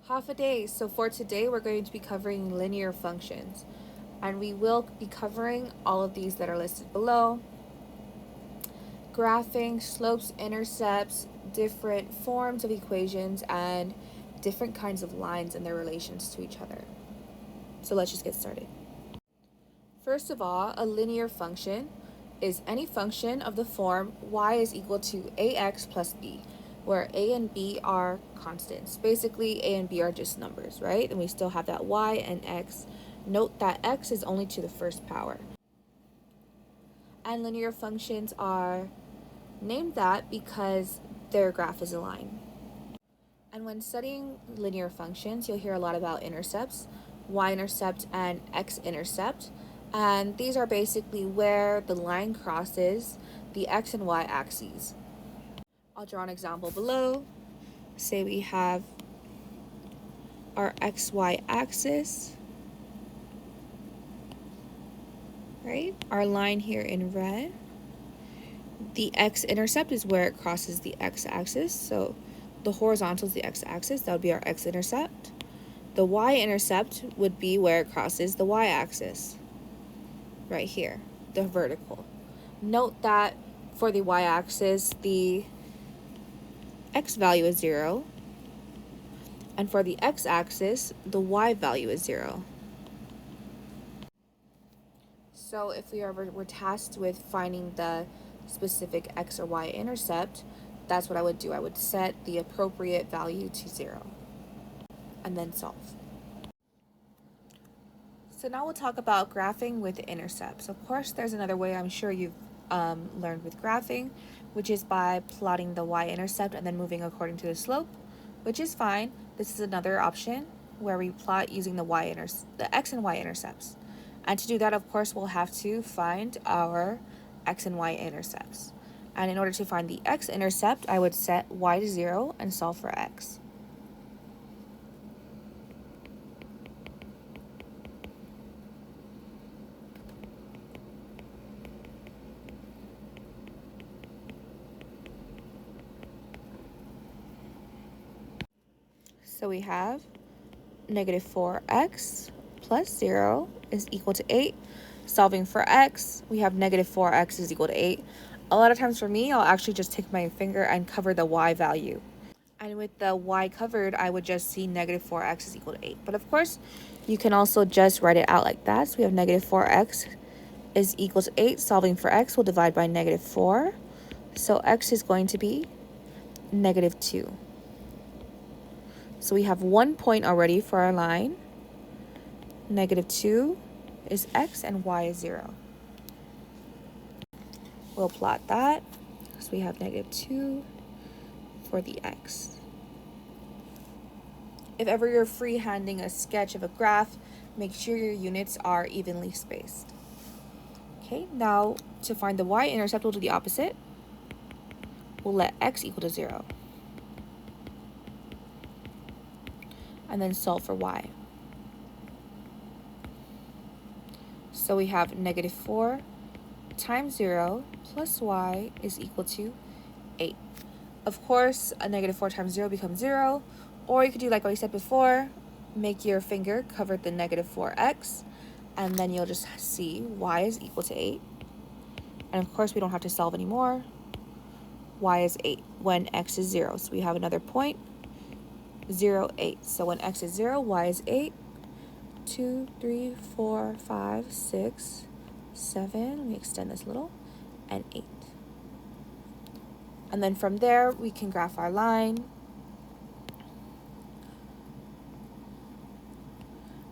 Half a day. So for today, we're going to be covering linear functions. And we will be covering all of these that are listed below. Graphing, slopes, intercepts, different forms of equations, and different kinds of lines and their relations to each other. So let's just get started. First of all, a linear function is any function of the form y is equal to ax plus b, where a and b are constants. Basically, a and b are just numbers, right? And we still have that y and x. Note that x is only to the first power. And linear functions are named that because their graph is a line. And when studying linear functions, you'll hear a lot about intercepts, y-intercept and x-intercept. And these are basically where the line crosses the x and y axes. I'll draw an example below. Say we have our xy axis, right? Our line here in red. The x-intercept is where it crosses the x-axis. So the horizontal is the x-axis. That would be our x-intercept. The y-intercept would be where it crosses the y-axis, right here, the vertical. Note that for the y-axis, the x value is 0, and for the x-axis, the y value is 0. So if we're tasked with finding the specific x or y intercept, that's what I would do. I would set the appropriate value to 0 and then solve. So now we'll talk about graphing with intercepts. Of course, there's another way I'm sure you've learned with graphing, which is by plotting the y-intercept and then moving according to the slope, which is fine. This is another option where we plot using the x and y intercepts. And to do that, of course, we'll have to find our x and y intercepts. And in order to find the x-intercept, I would set y to 0 and solve for x. So we have negative 4x plus 0 is equal to 8. Solving for x, we have negative 4x is equal to 8. A lot of times for me, I'll actually just take my finger and cover the y value. And with the y covered, I would just see negative 4x is equal to 8. But of course, you can also just write it out like that. So we have negative 4x is equal to 8. Solving for x, we'll divide by negative 4. So x is going to be negative 2. So we have 1 point already for our line. Negative 2 is x and y is 0. We'll plot that. So we have negative 2 for the x. If ever you're freehanding a sketch of a graph, make sure your units are evenly spaced. Okay, now to find the y-intercept, we'll do the opposite. We'll let x equal to 0. And then solve for y. So we have negative 4 times 0 plus y is equal to 8. Of course, a negative 4 times 0 becomes 0. Or you could do like what I said before, make your finger cover the negative 4x, and then you'll just see y is equal to 8. And of course, we don't have to solve anymore. Y is 8 when x is 0. So we have another point, 0, 8. So when x is 0, y is 8. 2, 3, 4, 5, 6, 7. Let me extend this a little. And 8. And then from there, we can graph our line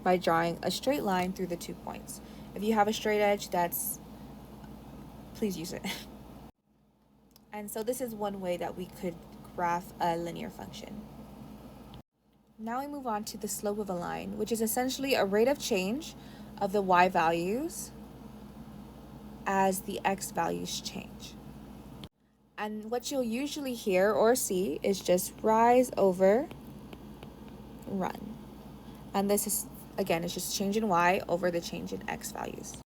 by drawing a straight line through the 2 points. If you have a straight edge, please use it. And so this is one way that we could graph a linear function. Now we move on to the slope of a line, which is essentially a rate of change of the y values as the x values change. And what you'll usually hear or see is just rise over run. And this is, again, it's just change in y over the change in x values.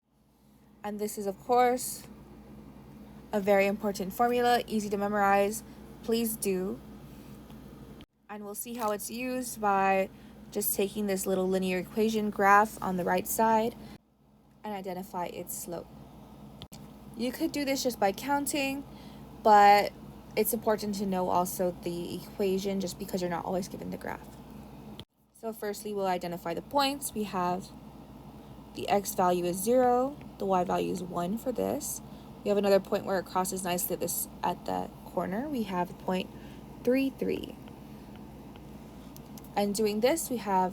And this is, of course, a very important formula, easy to memorize. Please do And we'll see how it's used by just taking this little linear equation graph on the right side and identify its slope. You could do this just by counting, but it's important to know also the equation just because you're not always given the graph. So firstly, we'll identify the points. We have the x value is 0, the y value is 1 for this. We have another point where it crosses nicely at the corner. We have point 3, 3. And doing this, we have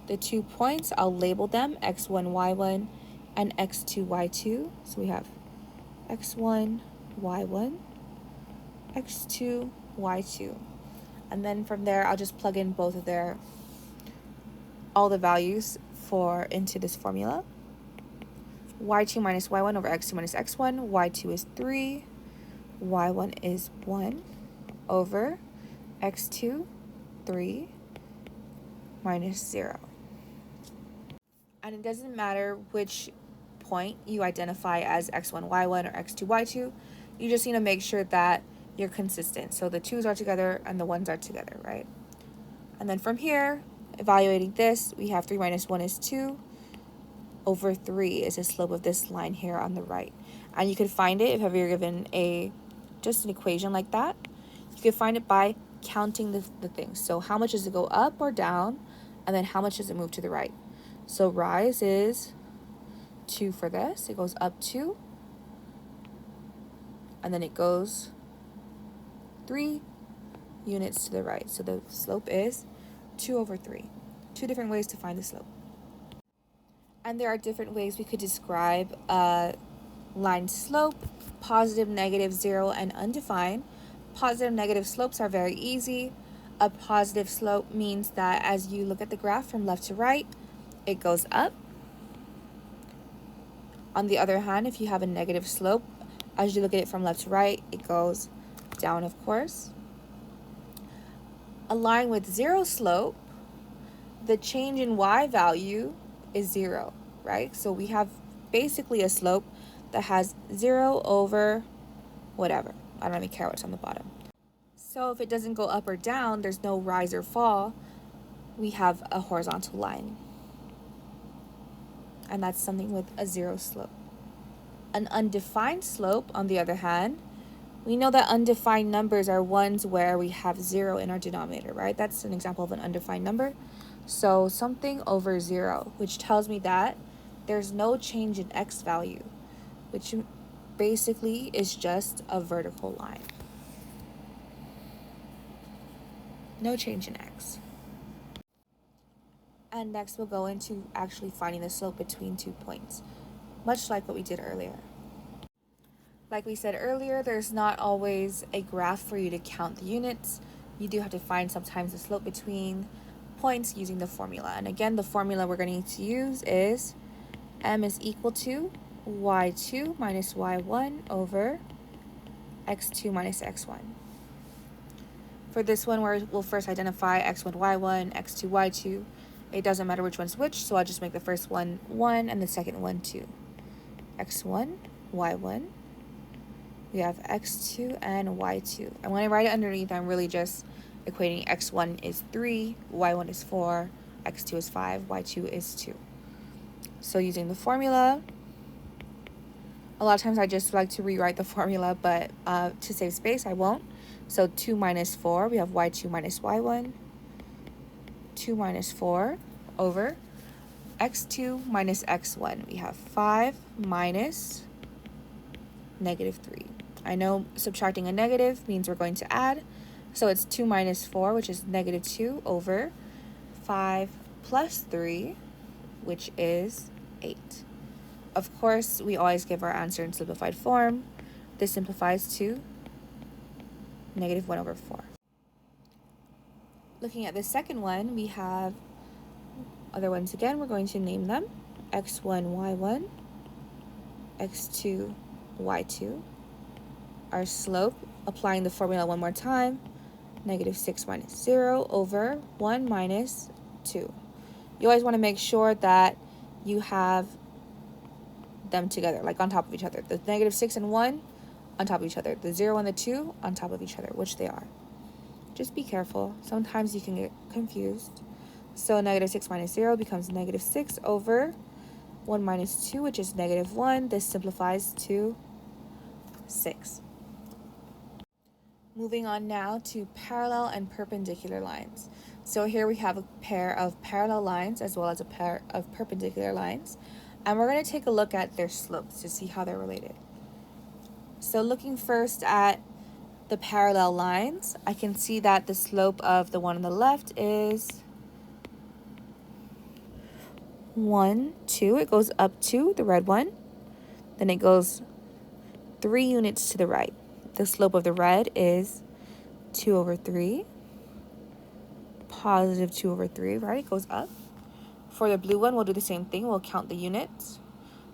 the 2 points. I'll label them x1, y1, and x2, y2. So we have x1, y1, x2, y2. And then from there, I'll just plug in both of all the values into this formula. y2 minus y1 over x2 minus x1. y2 is 3. y1 is 1 over x2, 3 minus 0. And it doesn't matter which point you identify as x1, y1 or x2, y2. You just need to make sure that you're consistent. So the 2's are together and the 1's are together, right? And then from here, evaluating this, we have 3 minus 1 is 2 over 3 is the slope of this line here on the right. And you could find it if ever you're given just an equation like that. You could find it by counting the things. So how much does it go up or down? And then how much does it move to the right? So rise is 2 for this. It goes up 2. And then it goes 3 units to the right. So the slope is 2 over 3. 2 different ways to find the slope. And there are different ways we could describe a line slope: positive, negative, 0, and undefined. Positive and negative slopes are very easy. A positive slope means that as you look at the graph from left to right, it goes up. On the other hand, if you have a negative slope, as you look at it from left to right, it goes down, of course. A line with 0 slope, the change in y value is 0, right? So we have basically a slope that has 0 over whatever. I don't even care what's on the bottom. So if it doesn't go up or down, there's no rise or fall, we have a horizontal line. And that's something with a 0 slope. An undefined slope, on the other hand, we know that undefined numbers are ones where we have 0 in our denominator, right? That's an example of an undefined number. So something over 0, which tells me that there's no change in x value, which basically is just a vertical line. No change in x. And next we'll go into actually finding the slope between 2 points, much like what we did earlier. Like we said earlier, there's not always a graph for you to count the units. You do have to find sometimes the slope between points using the formula. And again, the formula we're going to need to use is m is equal to y2 minus y1 over x2 minus x1. For this one, we'll first identify x1, y1, x2, y2. It doesn't matter which one's which, so I'll just make the first one 1 and the second one 2. x1, y1. We have x2 and y2. And when I write it underneath, I'm really just equating x1 is 3, y1 is 4, x2 is 5, y2 is 2. So using the formula, a lot of times I just like to rewrite the formula, but to save space, I won't. So 2 minus 4, we have y2 minus y1. 2 minus 4 over x2 minus x1. We have 5 minus negative 3. I know subtracting a negative means we're going to add. So it's 2 minus 4, which is negative 2, over 5 plus 3, which is 8. Of course, we always give our answer in simplified form. This simplifies to negative 1 over 4. Looking at the second one, we have other ones again. We're going to name them x1, y1, x2, y2. Our slope, applying the formula one more time, negative 6 minus 0 over 1 minus 2. You always want to make sure that you have them together, like on top of each other. The negative 6 and 1 on top of each other. The 0 and the 2 on top of each other, which they are. Just be careful. Sometimes you can get confused. So negative 6 minus 0 becomes negative 6 over 1 minus 2, which is negative 1. This simplifies to 6. Moving on now to parallel and perpendicular lines. So here we have a pair of parallel lines as well as a pair of perpendicular lines. And we're going to take a look at their slopes to see how they're related. So looking first at the parallel lines, I can see that the slope of the one on the left is 1, 2. It goes up 2, the red one. Then it goes 3 units to the right. The slope of the red is 2 over 3. Positive 2 over 3, right? It goes up. For the blue one, we'll do the same thing. We'll count the units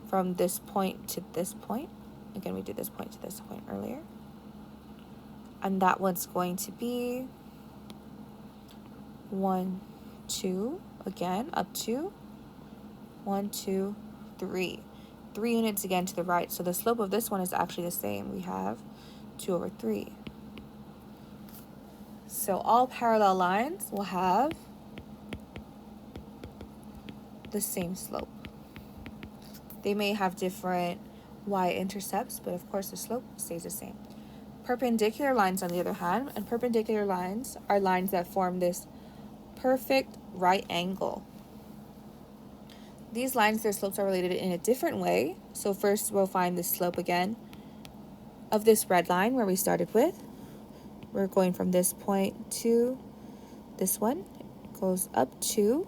from this point to this point. Again, we did this point to this point earlier. And that one's going to be 1, 2, again, up 2, 1, 2, 3. 3 units again to the right. So the slope of this one is actually the same. We have 2 over 3. So all parallel lines will have the same slope. They may have different y-intercepts, but of course the slope stays the same. Perpendicular lines, on the other hand, and perpendicular lines are lines that form this perfect right angle. These lines, their slopes are related in a different way. So first we'll find the slope again of this red line where we started with. We're going from this point to this one. It goes up 2,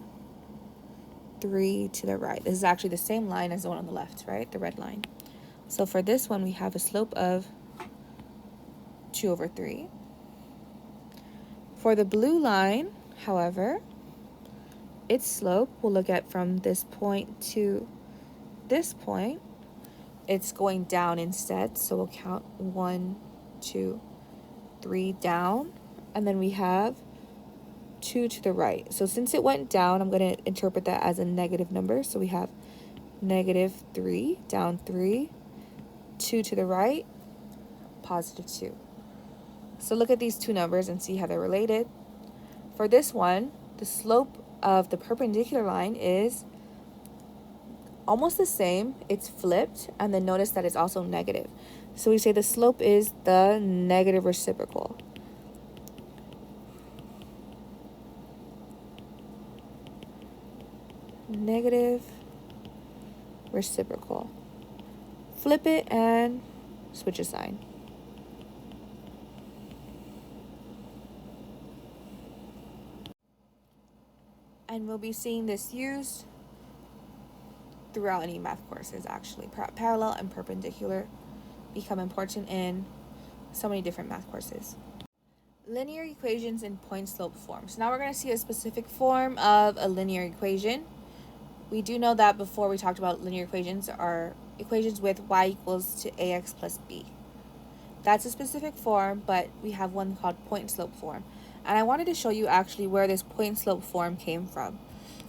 3 to the right. This is actually the same line as the one on the left, right? The red line. So for this one, we have a slope of 2 over 3. For the blue line, however, its slope, we'll look at from this point to this point. It's going down instead, so we'll count 1, 2, 3 down, and then we have 2 to the right. So since it went down, I'm going to interpret that as a negative number. So we have negative 3, down 3, 2 to the right, positive 2. So look at these two numbers and see how they're related. For this one, the slope of the perpendicular line is almost the same. It's flipped, and then notice that it's also negative. So we say the slope is the negative reciprocal. Negative reciprocal. Flip it and switch a sign. And we'll be seeing this used throughout any math courses, actually. Parallel and perpendicular become important in so many different math courses. Linear equations in point slope form. So now we're going to see a specific form of a linear equation. We do know that before we talked about linear equations are equations with y equals to ax plus b. That's a specific form, but we have one called point slope form. And I wanted to show you actually where this point slope form came from.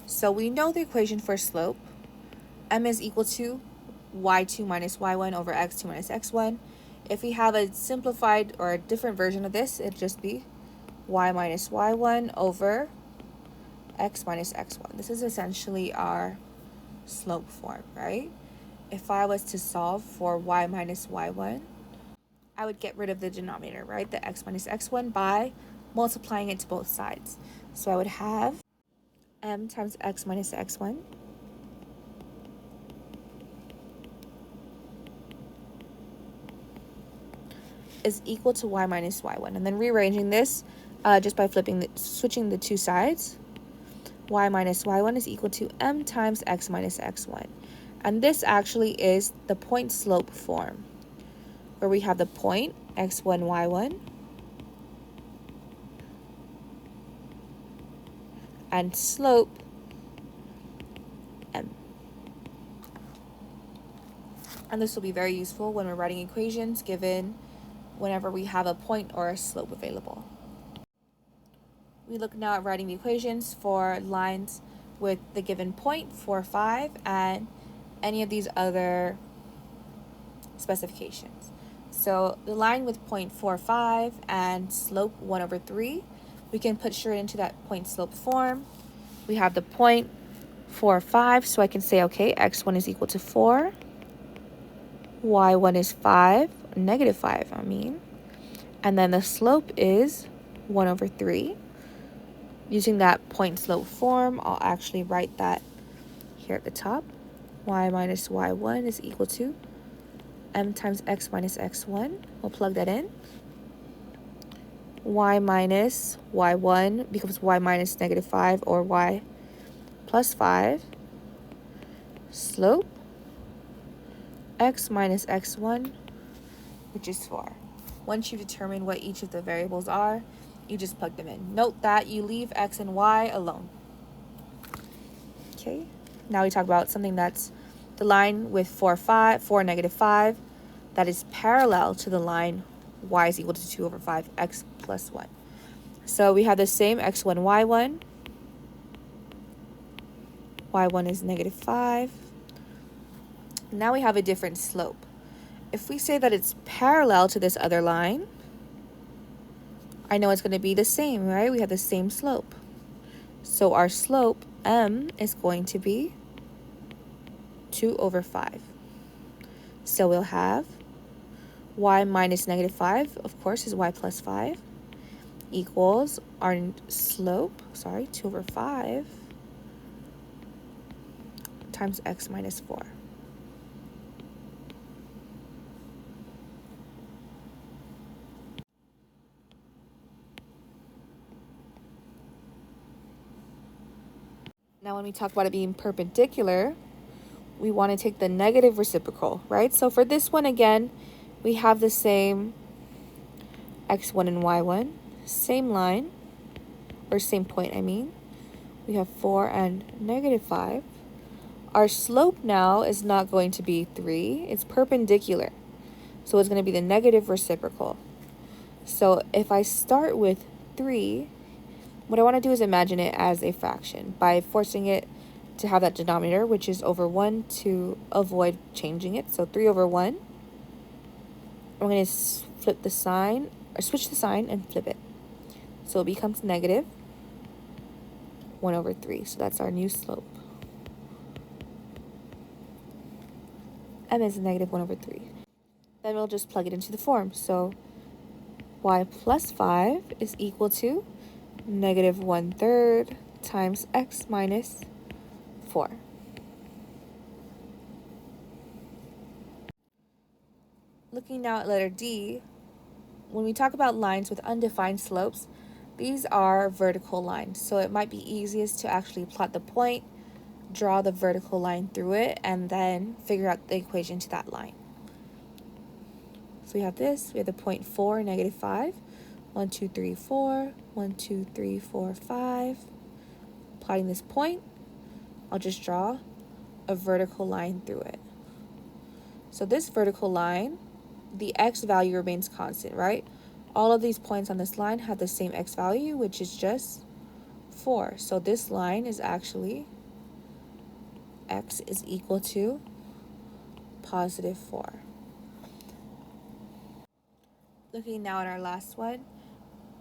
So we know the equation for slope. M is equal to y2 minus y1 over x2 minus x1. If we have a simplified or a different version of this, it'd just be y minus y1 over x minus x1. This is essentially our slope form, right? If I was to solve for y minus y1, I would get rid of the denominator, right? The x minus x1 by multiplying it to both sides. So I would have m times x minus x1 is equal to y minus y1. And then rearranging this just by switching the two sides, y minus y1 is equal to m times x minus x1. And this actually is the point slope form, where we have the point x1, y1, and slope m. And this will be very useful when we're writing equations given whenever we have a point or a slope available. We look now at writing the equations for lines with the given point, 4, 5, and any of these other specifications. So the line with point 4, 5 and slope 1 over 3, we can put straight into that point slope form. We have the point 4, 5, so I can say, okay, x1 is equal to 4, y1 is 5, negative 5, I mean. And then the slope is 1 over 3. Using that point slope form, I'll actually write that here at the top. Y minus y1 is equal to m times x minus x1. We'll plug that in. Y minus y1 becomes y minus negative 5, or y plus 5. Slope x minus x1, which is 4. Once you determine what each of the variables are, you just plug them in. Note that you leave x and y alone. Okay, now we talk about something that's the line with 4, negative 5, that is parallel to the line y is equal to 2 over 5, x plus 1. So we have the same x1, y1. y1 is negative 5. Now we have a different slope. If we say that it's parallel to this other line, I know it's going to be the same, right? We have the same slope. So our slope, m, is going to be 2 over 5. So we'll have y minus negative 5, of course, is y plus 5, equals our slope, 2 over 5, times x minus 4. Now when we talk about it being perpendicular, we want to take the negative reciprocal, right? So for this one, again, we have the same x1 and y1, same line, or same point, I mean. We have 4 and negative 5. Our slope now is not going to be 3, it's perpendicular. So it's going to be the negative reciprocal. So if I start with 3, what I want to do is imagine it as a fraction by forcing it to have that denominator, which is over 1, to avoid changing it. So 3 over 1. I'm going to flip the sign, or switch the sign and flip it. So it becomes negative 1 over 3. So that's our new slope. M is negative 1 over 3. Then we'll just plug it into the form. So y plus 5 is equal to negative 1/3 times x minus 4. Looking now at letter D, when we talk about lines with undefined slopes, these are vertical lines. So it might be easiest to actually plot the point, draw the vertical line through it, and then figure out the equation to that line. So we have this, we have the point 4, negative 5, 1, 2, 3, 4, 1, 2, 3, 4, 5. Plotting this point, I'll just draw a vertical line through it. So this vertical line, the x value remains constant, right? All of these points on this line have the same x value, which is just 4. So this line is actually x is equal to positive 4. Looking now at our last one,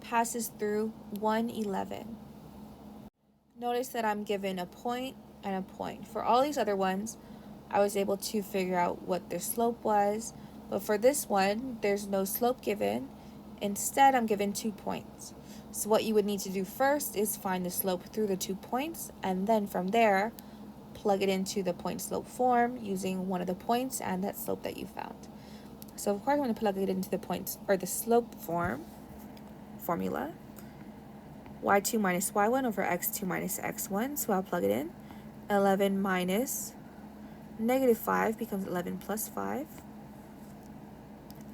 passes through 111. Notice that I'm given a point and a point. For all these other ones, I was able to figure out what their slope was, but for this one, there's no slope given. Instead, I'm given 2 points. So what you would need to do first is find the slope through the 2 points, and then from there, plug it into the point slope form using one of the points and that slope that you found. So of course, I'm going to plug it into the points, or the slope formula. y2 minus y1 over x2 minus x1, so I'll plug it in. 11 minus negative 5 becomes 11 plus 5.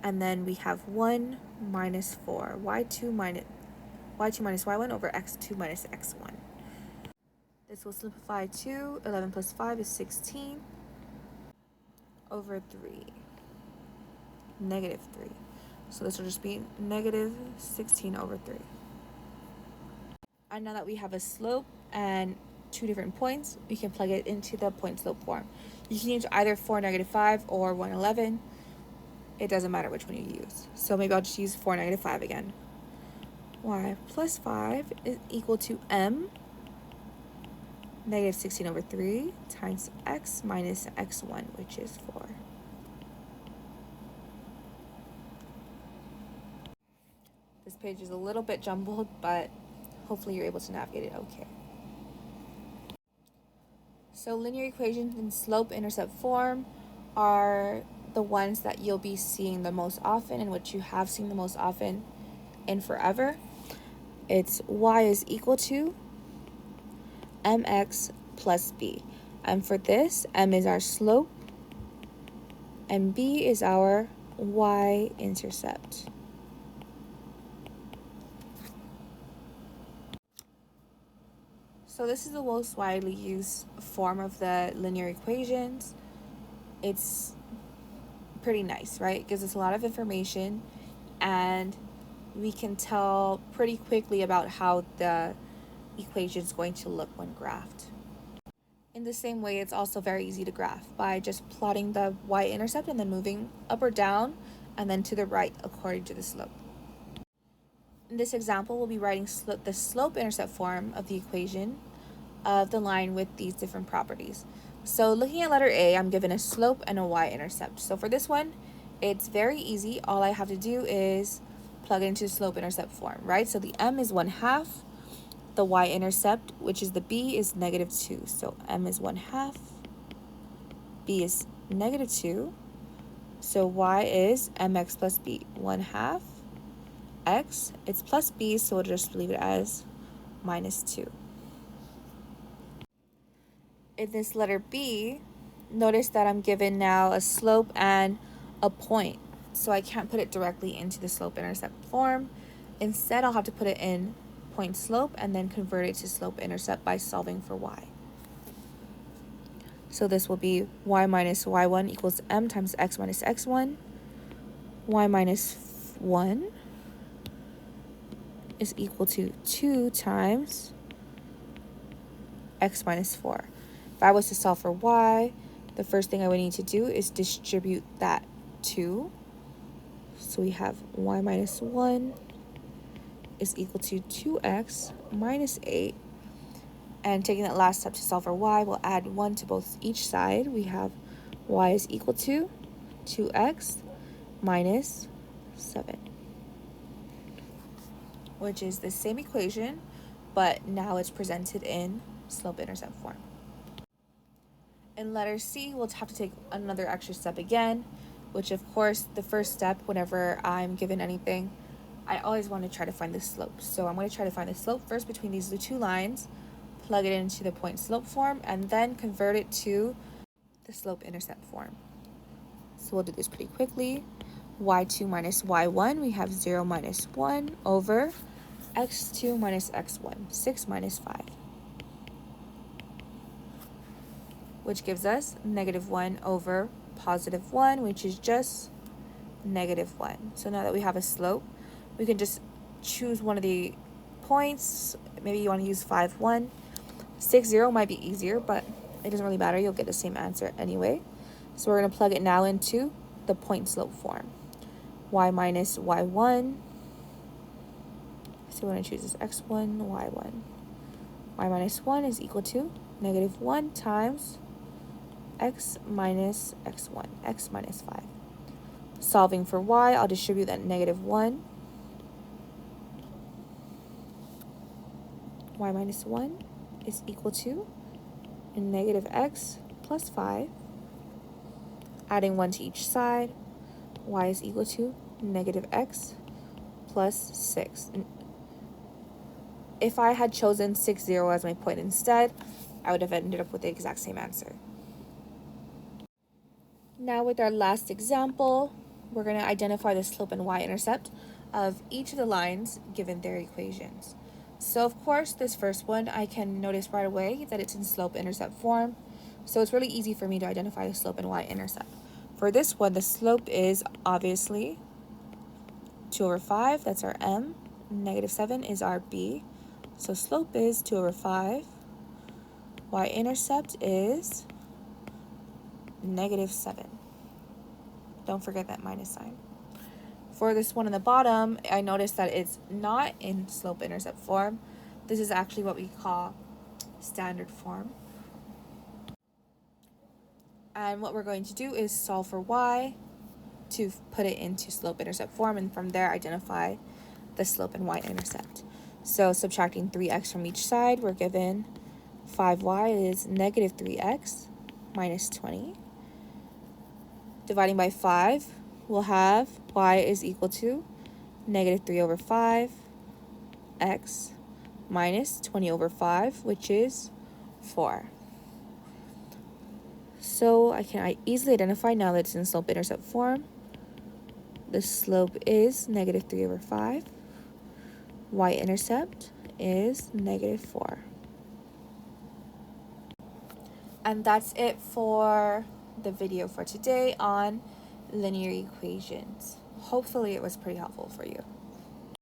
And then we have 1 minus 4, y2 minus y1 over x2 minus x1. This will simplify to 11 plus 5 is 16 over 3, negative 3. So this will just be negative 16 over 3. And now that we have a slope and 2 different points, we can plug it into the point slope form. You can use either 4, negative 5 or 111. It doesn't matter which one you use. So maybe I'll just use 4, negative 5 again. y plus 5 is equal to m negative 16 over 3 times x minus x1, which is 4. This page is a little bit jumbled, but hopefully you're able to navigate it okay. So linear equations in slope-intercept form are the ones that you'll be seeing the most often and which you have seen the most often in forever. It's y is equal to mx plus b. And for this, m is our slope and b is our y-intercept. So this is the most widely used form of the linear equations. It's pretty nice, right? It gives us a lot of information and we can tell pretty quickly about how the equation is going to look when graphed. In the same way, it's also very easy to graph by just plotting the y-intercept and then moving up or down and then to the right according to the slope. In this example, we'll be writing the slope-intercept form of the equation of the line with these different properties. So looking at letter A, I'm given a slope and a y-intercept. So for this one, it's very easy. All I have to do is plug it into slope-intercept form, right? So the m is 1/2. The y-intercept, which is the b, is -2. So m is 1/2. b is -2. So y is mx plus b, 1/2. X, it's plus b, so we'll just leave it as -2. In this letter B, notice that I'm given now a slope and a point. So I can't put it directly into the slope-intercept form. Instead, I'll have to put it in point slope and then convert it to slope-intercept by solving for y. So this will be y minus y1 equals m times x minus x1. Y minus 1 is equal to 2 times x minus 4. If I was to solve for y, the first thing I would need to do is distribute that 2. So we have y minus 1 is equal to 2x minus 8. And taking that last step to solve for y, we'll add 1 to both each side. We have y is equal to 2x minus 7, which is the same equation, but now it's presented in slope-intercept form. In letter C, we'll have to take another extra step again, which of course, the first step, whenever I'm given anything, I always want to try to find the slope. So I'm going to try to find the slope first between these two lines, plug it into the point slope form, and then convert it to the slope-intercept form. So we'll do this pretty quickly. y2 minus y1, we have 0 minus 1 over x2 minus x1, 6 minus 5. Which gives us -1 over +1, which is just -1. So now that we have a slope, we can just choose one of the points. Maybe you want to use 5, 1. 6, 0 might be easier, but it doesn't really matter. You'll get the same answer anyway. So we're going to plug it now into the point slope form. Y minus y1. So we're going to choose this x1, y1. Y minus 1 is equal to -1 times x minus x1, x minus 5. Solving for y, I'll distribute that -1. Y minus 1 is equal to -x plus 5. Adding 1 to each side, y is equal to -x plus 6. If I had chosen 6, 0 as my point instead, I would have ended up with the exact same answer. Now with our last example, we're going to identify the slope and y-intercept of each of the lines given their equations. So of course, this first one, I can notice right away that it's in slope-intercept form. So it's really easy for me to identify the slope and y-intercept. For this one, the slope is obviously 2 over 5, that's our m. -7 is our b. So slope is 2 over 5. Y-intercept is -7. Don't forget that minus sign. For this one in the bottom, I noticed that it's not in slope-intercept form. This is actually what we call standard form. And what we're going to do is solve for y to put it into slope-intercept form, and from there identify the slope and y-intercept. So subtracting 3x from each side, we're given 5y is negative 3x minus 20. Dividing by 5, we'll have y is equal to negative 3 over 5 x minus 20 over 5, which is 4. So I can easily identify now that it's in slope-intercept form. The slope is negative 3 over 5. Y-intercept is negative 4. And that's it for the video for today on linear equations. Hopefully it was pretty helpful for you.